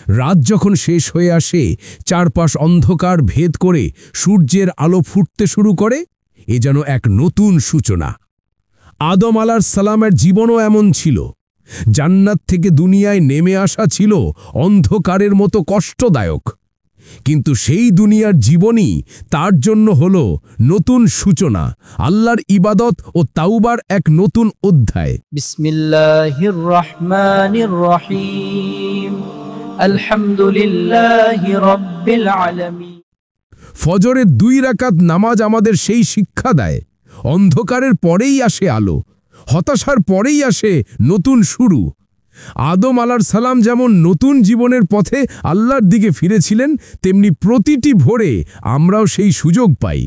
রাত যখন শেষ হয়ে আসে, চারপাশ অন্ধকার ভেদ করে সূর্যের আলো ফুটতে শুরু করে, এ যেন এক নতুন সূচনা। আদম আলাইহিস সালামের জীবনও এমন ছিল। জান্নাত থেকে দুনিয়ায় নেমে আসা ছিল অন্ধকারের মতো কষ্টদায়ক, কিন্তু সেই দুনিয়ার জীবনই তার জন্য হল নতুন সূচনা, আল্লাহর ইবাদত ও তাওবার এক নতুন অধ্যায়। বিসমিল্লাহির রহমানির রহিম, আলহামদুলিল্লাহি রাব্বিল আলামিন। ফজরের 2 রাকাত নামাজ আমাদের সেই শিক্ষা দেয়, অন্ধকারের পরেই আসে আলো, হতাশার পরেই আসে নতুন শুরু। আদম আলাইহিস সালাম যেমন নতুন জীবনের পথে আল্লাহর দিকে ফিরেছিলেন, তেমনি প্রতিটি ভোরে আমরাও সেই সুযোগ পাই।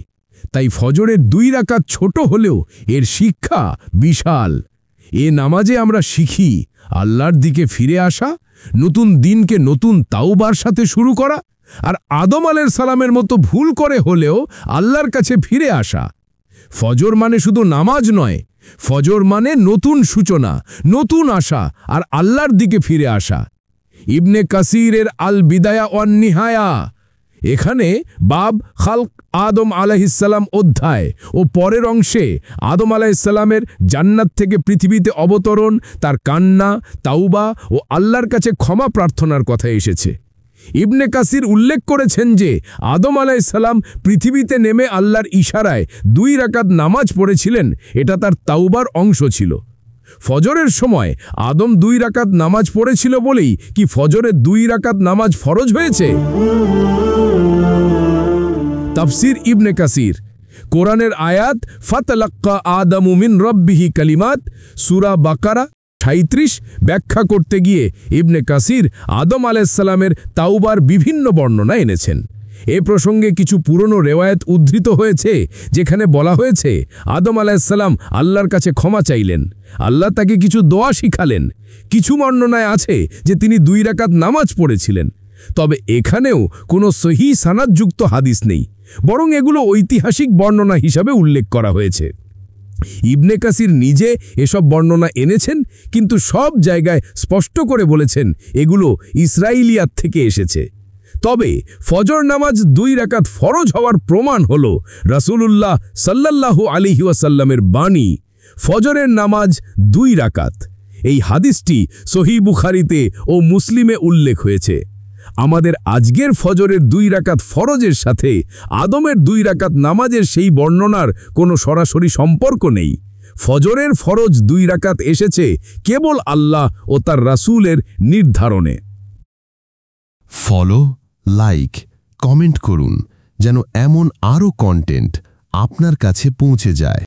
তাই ফজরের 2 রাকাত ছোট হলেও এর শিক্ষা বিশাল। এ নামাজে আমরা শিখি আল্লাহর দিকে ফিরে আসা, নতুন দিনকে নতুন তাওবার সাথে শুরু করা, আর আদম আলাইহিস সালামের মতো ভুল করে হলেও আল্লাহর কাছে ফিরে আসা। ফজর মানে শুধু নামাজ নয়, ফজর মানে নতুন সূচনা, নতুন আশা আর আল্লাহর দিকে ফিরে আসা। ইবনে কাসিরের আল বিদায়া ওয়ান নিহায়া এখানে বাব খালক আদম আলাইহিস সালাম অধ্যায় ও পরের অংশে আদম আলাইহিস সালামের জান্নাত থেকে পৃথিবীতে অবতরণ, তার কান্না, তাওবা ও আল্লাহর কাছে ক্ষমা প্রার্থনার কথা এসেছে। ইবনে কাসির উল্লেখ করেছেন যে আদম আলাইহিস সালাম পৃথিবীতে নেমে আল্লাহর ইশারায় 2 রাকাত নামাজ পড়েছিলেন, এটা তার তাওবার অংশ ছিল। ফজরের সময় আদম 2 রাকাত নামাজ পড়েছিল বলেই কি ফজরের 2 রাকাত নামাজ ফরজ হয়েছে? তাফসির ইবনে কাসির, কোরআনের আয়াত ফাতালাক্কা আদামু মিন রাব্বিহি কালিমাত, সূরা বাকারা 37 ব্যাখ্যা করতে গিয়ে ইবনে কাসির আদম আলাইহিস সালামের তাওবার বিভিন্ন বর্ণনা এনেছেন। এ প্রসঙ্গে কিছু পুরনো রেওয়ায়েত উদ্ধৃত হয়েছে, যেখানে বলা হয়েছে আদম আলাইহিস সালাম আল্লাহর কাছে ক্ষমা চাইলেন, আল্লাহ তাকে কিছু দোয়া শিখালেন। কিছু বর্ণনায় আছে যে তিনি 2 রাকাত নামাজ পড়েছিলেন, তবে এখানেও কোনো সহিহ সানাদযুক্ত হাদিস নেই, বরং এগুলো ঐতিহাসিক বর্ণনা হিসাবে উল্লেখ করা হয়েছে। ইবনে কাসির নিজে এসব বর্ণনা এনেছেন, কিন্তু সব জায়গায় স্পষ্ট করে বলেছেন এগুলো ইসরাইলিয়াত থেকে এসেছে। তবে ফজর নামাজ 2 রাকাত ফরজ হওয়ার প্রমাণ হল রাসূলুল্লাহ সাল্লাল্লাহু আলাইহি ওয়াসাল্লামের বাণী, ফজরের নামাজ 2 রাকাত। এই হাদিসটি সহিহ বুখারীতে ও মুসলিমে উল্লেখ হয়েছে। আমাদের আজকের ফজরের 2 রাকাত ফরজের সাথে আদমের 2 রাকাত নামাজের সেই বর্ণনার কোনো সরাসরি সম্পর্ক নেই। ফজরের ফরজ 2 রাকাত এসেছে কেবল আল্লাহ ও তার রাসূলের নির্ধারণে। ফলো, লাইক, কমেন্ট করুন যেন এমন আরও কন্টেন্ট আপনার কাছে পৌঁছে যায়।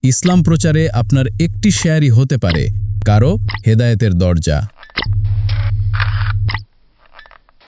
ইসলাম প্রচারে আপনার একটি শেয়ারই হতে পারে কারো হেদায়েতের দরজা।